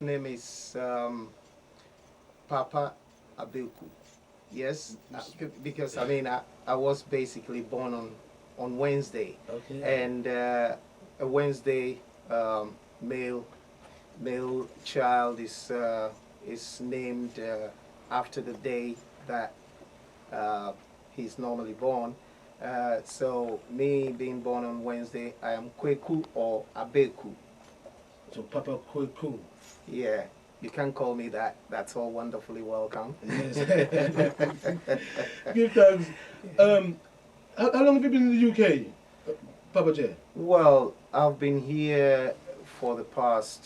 Name is Papa Abilku. Yes, because I was basically born on Wednesday, Okay. and a Wednesday male child is named after the day that uh, he's normally born. So me being born on Wednesday, I am Kweku or Abeku. So Papa Kweku. Yeah, you can call me that. That's all wonderfully welcome. Yes. Give thanks. Um, how long have you been in the UK, Papa J? Well, I've been here for the past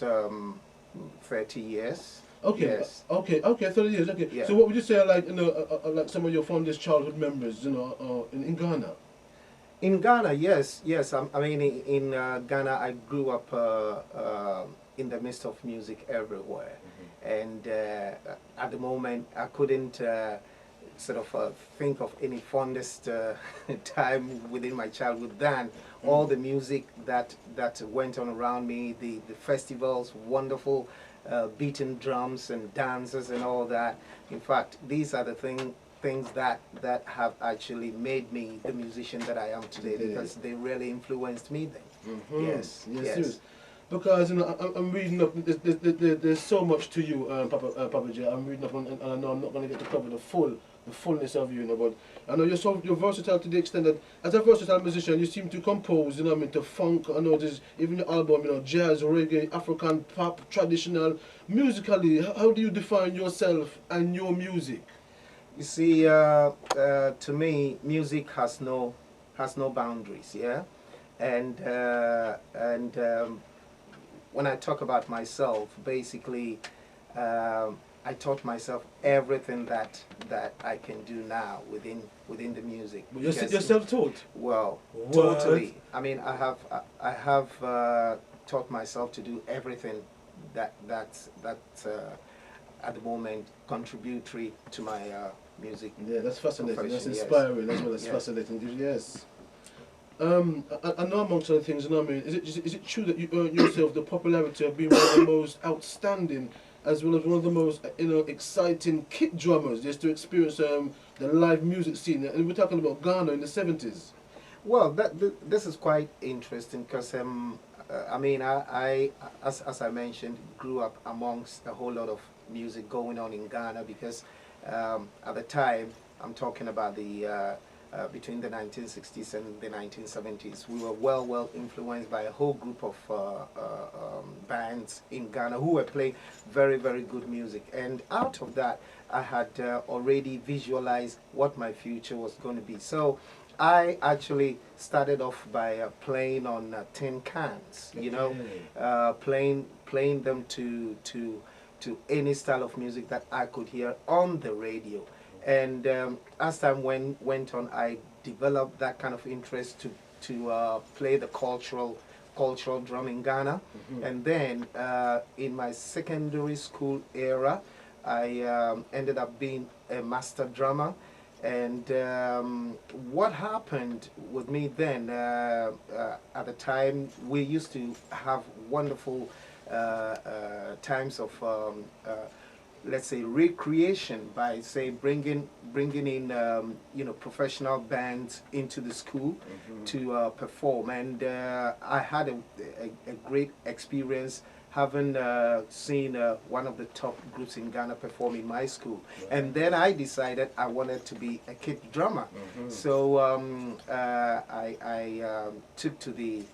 30 years. Okay, Yes, okay, 30 years, okay. yeah. So what would you say are like, like some of your fondest childhood memories, in Ghana? In Ghana, yes. In Ghana, I grew up in the midst of music everywhere. And at the moment, I couldn't sort of think of any fondest time within my childhood than all the music that went on around me, the festivals, wonderful beating drums and dances and all that. In fact, these are the things that have actually made me the musician that I am today because they really influenced me then. Yes, Yes, yes. serious. Because I'm reading up. There's so much to you, Papa J. I'm reading up, and I know I'm not going to get to cover the fullness of you, But I know you're versatile to the extent that as a versatile musician, you seem to compose. To funk. I know there's even your album. Jazz, reggae, African pop, traditional. Musically, how do you define yourself and your music? You see, to me, music has no boundaries. Yeah, and when I talk about myself, basically, I taught myself everything that I can do now within the music. But you're self-taught. Well, What? totally. I have taught myself to do everything that's at the moment contributory to my music. Yeah, that's fascinating. That's Profession, yes. inspiring as well as Yeah. fascinating. Yes. I know amongst other things, is it true that you earned yourself the popularity of being one of the most outstanding, as well as one of the most exciting kit drummers just to experience the live music scene? And we're talking about Ghana in the 70s. Well, this is quite interesting because as I mentioned, grew up amongst a whole lot of music going on in Ghana because at the time I'm talking about the between the 1960s and the 1970s, we were well influenced by a whole group of bands in Ghana who were playing very good music, and out of that I had already visualized what my future was going to be. So I actually started off by playing on tin cans, playing them to any style of music that I could hear on the radio. And as time went on, I developed that kind of interest to play the cultural drum in Ghana. And then in my secondary school era, I ended up being a master drummer. And what happened with me then, at the time, we used to have wonderful times of, let's say, recreation by, say, bringing in, professional bands into the school to perform. And I had a great experience having seen one of the top groups in Ghana perform in my school. And then I decided I wanted to be a kid drummer. So I took to the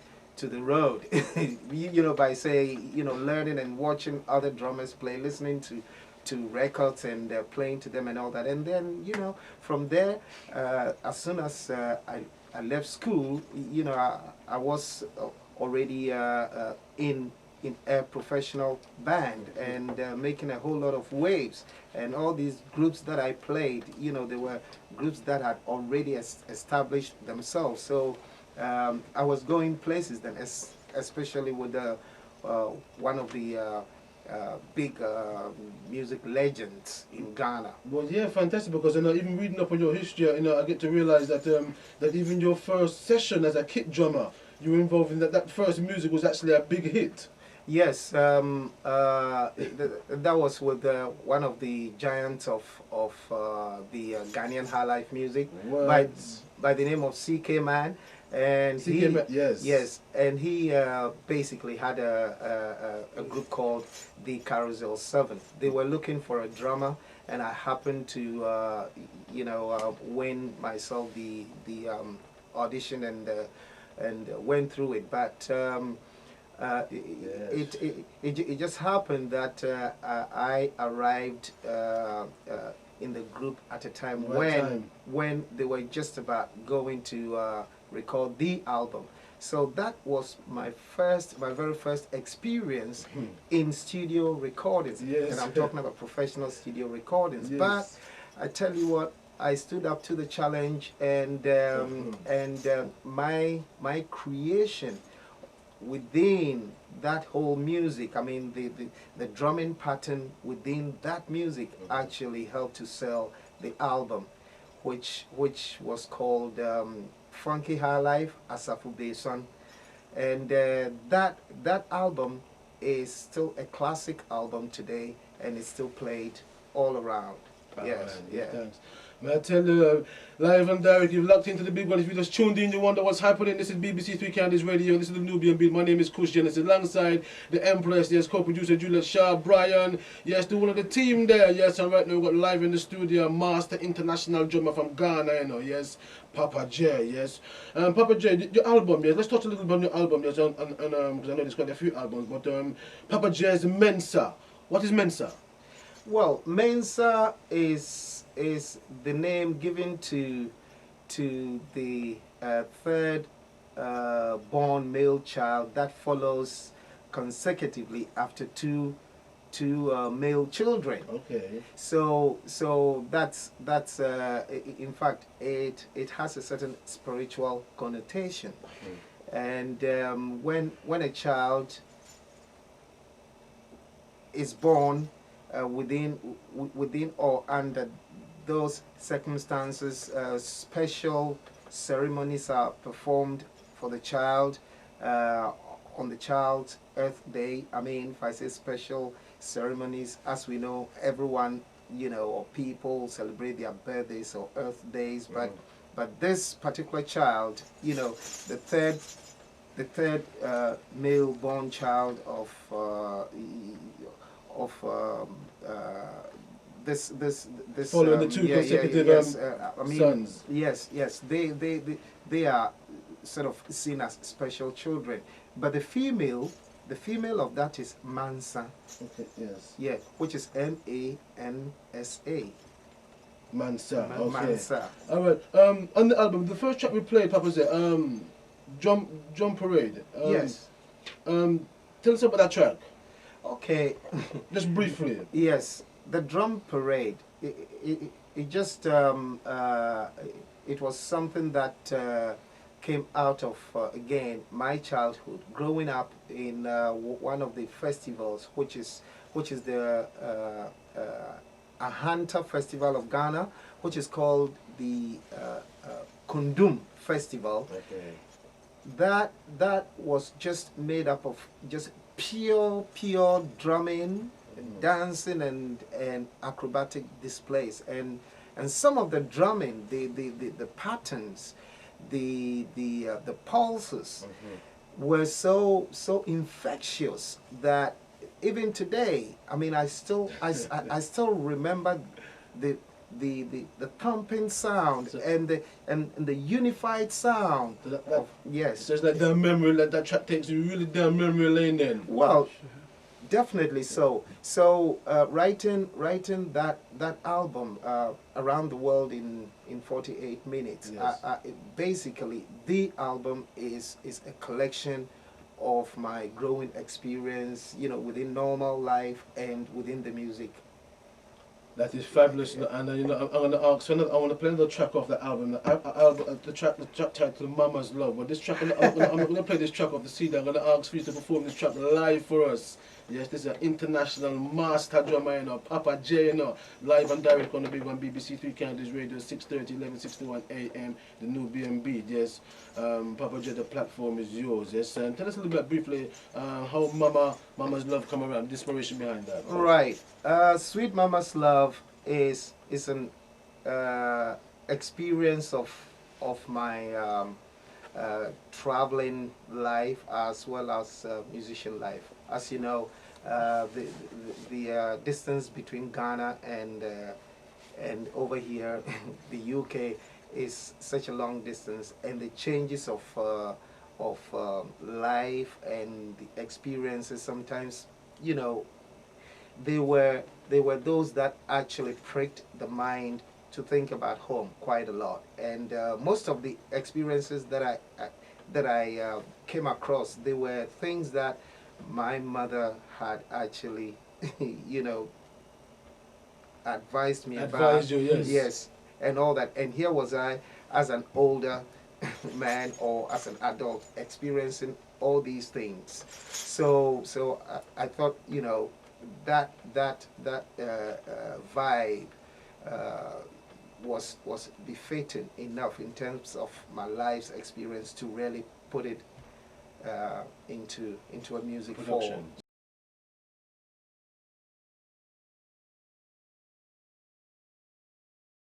road, by say, learning and watching other drummers play, listening to records and playing to them and all that. And then, from there, as soon as I left school, I was already in a professional band and making a whole lot of waves. And all these groups that I played, they were groups that had already established themselves. So I was going places then, especially with one of the big music legends in Ghana. Well, yeah, fantastic. Because even reading up on your history, I get to realize that even your first session as a kit drummer, you were involved in that. That first music was actually a big hit. Yes, that was with one of the giants of the Ghanaian high life music by What? by the name of CK Man, and CK, he yes. yes, and he basically had a group called the Carousel Seven. They were looking for a drummer, and I happened to win myself the audition and went through it, but. It just happened that I arrived in the group at a time What time? when they were just about going to record the album. So that was my very first experience in studio recordings, Yes. and I'm talking about professional studio recordings. Yes. But I tell you what, I stood up to the challenge, and my creation within that whole music, I mean the drumming pattern within that music actually helped to sell the album, which was called Funky High Life Asafu Beson, and that album is still a classic album today, and it's still played all around. Yes, yeah. Thanks. May I tell you, live and direct, you've locked into the big one. If you just tuned in, you wonder what's happening. This is BBC Three Candies Radio. This is the Nubian Beat. My name is Kush Genesis. Alongside the Empress, yes, co-producer Juliet Shaw, Brian, yes, the one of the team there. Yes, and right now we've got live in the studio, Master International Drummer from Ghana, you know, yes, Paapa J, yes. Paapa J, your album, yes, let's talk a little bit on your album, yes, because I know there's quite a few albums, but Paapa J's Mensa. What is Mensa? Well, Mensa is the name given to the third born male child that follows consecutively after two male children. Okay. So that's in fact it has a certain spiritual connotation, and when a child is born within or under those circumstances, special ceremonies are performed for the child on the child's Earth Day. I mean, if I say special ceremonies, as we know, everyone, or people celebrate their birthdays or Earth Days, but this particular child, the third male born child of this following the two consecutive sons. Yes, they are sort of seen as special children, but the female of that is Mansa. Okay, yes. Yeah, which is Mansa. Mansa. Okay. Mansa. All right. On the album, the first track we played, Papa said, Drum Parade. Yes. Tell us about that track. Okay. Just briefly. Yes, the Drum Parade. It just it was something that came out of again my childhood, growing up in one of the festivals, which is the Ahanta Festival of Ghana, which is called the Kundum Festival. Okay. That was just made up of just pure drumming, dancing, and acrobatic displays, and some of the drumming, the patterns, the pulses were so infectious that even today, I mean, I still remember the thumping sound and the unified sound. Yes. So it's like that memory, like that track takes you really down memory lane then. Well, definitely so. So writing that album around the world in 48 minutes. Yes. Basically, the album is a collection of my growing experience, within normal life and within the music. That is fabulous, and I'm going to ask. I want to play another track off the album. The track titled "Mama's Love." But this track, I'm not going to play this track off the CD. I'm going to ask for you to perform this track live for us. Yes, this is an international master drummer, Paapa J, live and direct on the big one, BBC Three Counties Radio, 6:30, 11:61 a.m. The new BMB. Yes, Paapa J, the platform is yours. Yes, and tell us a little bit briefly how Mama's Love come around, the inspiration behind that. Right. Sweet Mama's Love is an experience of my traveling life as well as musician life. As you know, the distance between Ghana and over here, the UK, is such a long distance, and the changes of life and the experiences sometimes, you know, they were those that actually pricked the mind to think about home quite a lot. And most of the experiences that I came across, they were things that my mother had actually, you know, advised me about. Advised you, yes. Yes, and all that. And here was I, as an older man or as an adult, experiencing all these things. So I thought, you know, that vibe was befitting enough in terms of my life's experience to really put it into a music form. Production.